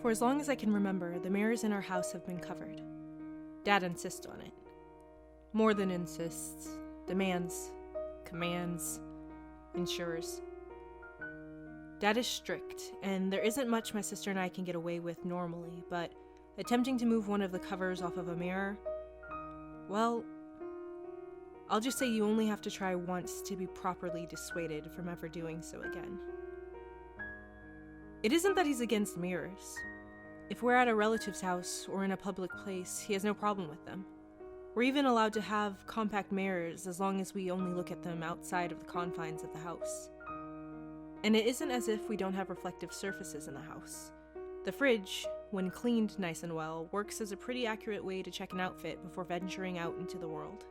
For as long as I can remember, the mirrors in our house have been covered. Dad insists on it. More than insists, demands, commands, ensures. Dad is strict, and there isn't much my sister and I can get away with normally, but attempting to move one of the covers off of a mirror, well, I'll just say you only have to try once to be properly dissuaded from ever doing so again. It isn't that he's against mirrors. If we're at a relative's house or in a public place, he has no problem with them. We're even allowed to have compact mirrors as long as we only look at them outside of the confines of the house. And it isn't as if we don't have reflective surfaces in the house. The fridge, when cleaned nice and well, works as a pretty accurate way to check an outfit before venturing out into the world.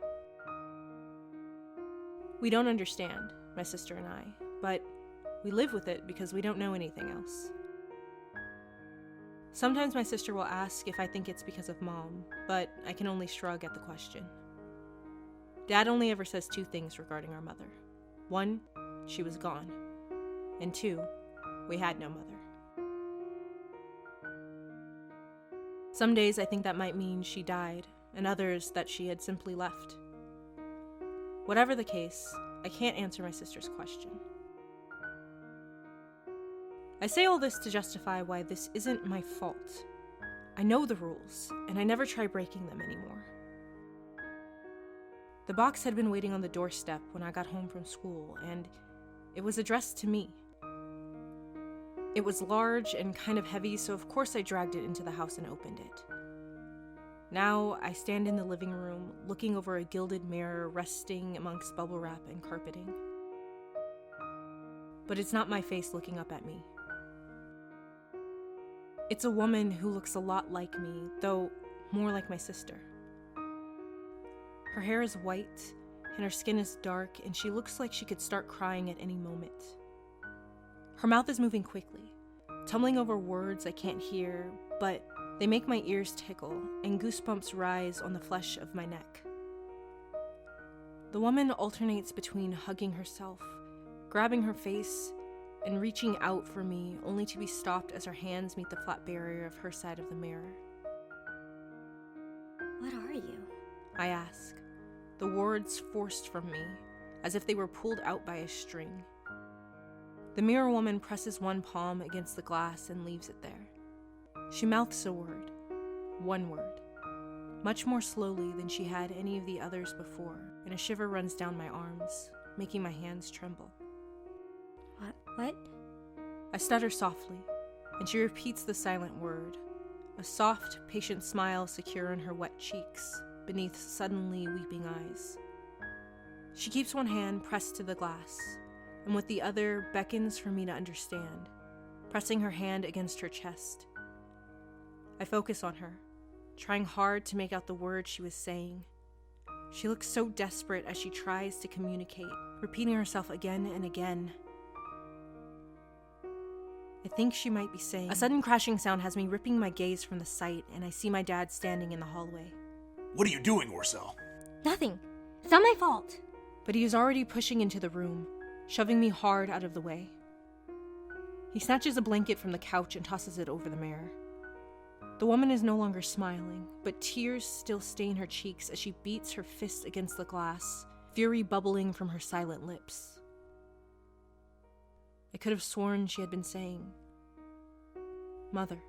We don't understand, my sister and I, but we live with it because we don't know anything else. Sometimes my sister will ask if I think it's because of Mom, but I can only shrug at the question. Dad only ever says two things regarding our mother. One, she was gone. And two, we had no mother. Some days I think that might mean she died, and others that she had simply left. Whatever the case, I can't answer my sister's question. I say all this to justify why this isn't my fault. I know the rules, and I never try breaking them anymore. The box had been waiting on the doorstep when I got home from school, and it was addressed to me. It was large and kind of heavy, so of course I dragged it into the house and opened it. Now I stand in the living room, looking over a gilded mirror resting amongst bubble wrap and carpeting. But it's not my face looking up at me. It's a woman who looks a lot like me, though more like my sister. Her hair is white, and her skin is dark, and she looks like she could start crying at any moment. Her mouth is moving quickly, tumbling over words I can't hear, but they make my ears tickle, and goosebumps rise on the flesh of my neck. The woman alternates between hugging herself, grabbing her face, and reaching out for me, only to be stopped as her hands meet the flat barrier of her side of the mirror. What are you? I ask, the words forced from me, as if they were pulled out by a string. The mirror woman presses one palm against the glass and leaves it there. She mouths a word, one word, much more slowly than she had any of the others before, and a shiver runs down my arms, making my hands tremble. What? I stutter softly, and she repeats the silent word, a soft, patient smile secure in her wet cheeks, beneath suddenly weeping eyes. She keeps one hand pressed to the glass, and with the other beckons for me to understand, pressing her hand against her chest. I focus on her, trying hard to make out the words she was saying. She looks so desperate as she tries to communicate, repeating herself again and again. I think she might be saying... A sudden crashing sound has me ripping my gaze from the sight, and I see my dad standing in the hallway. What are you doing, Orcel? Nothing. It's not my fault. But he is already pushing into the room, shoving me hard out of the way. He snatches a blanket from the couch and tosses it over the mirror. The woman is no longer smiling, but tears still stain her cheeks as she beats her fist against the glass, fury bubbling from her silent lips. I could have sworn she had been saying, "Mother."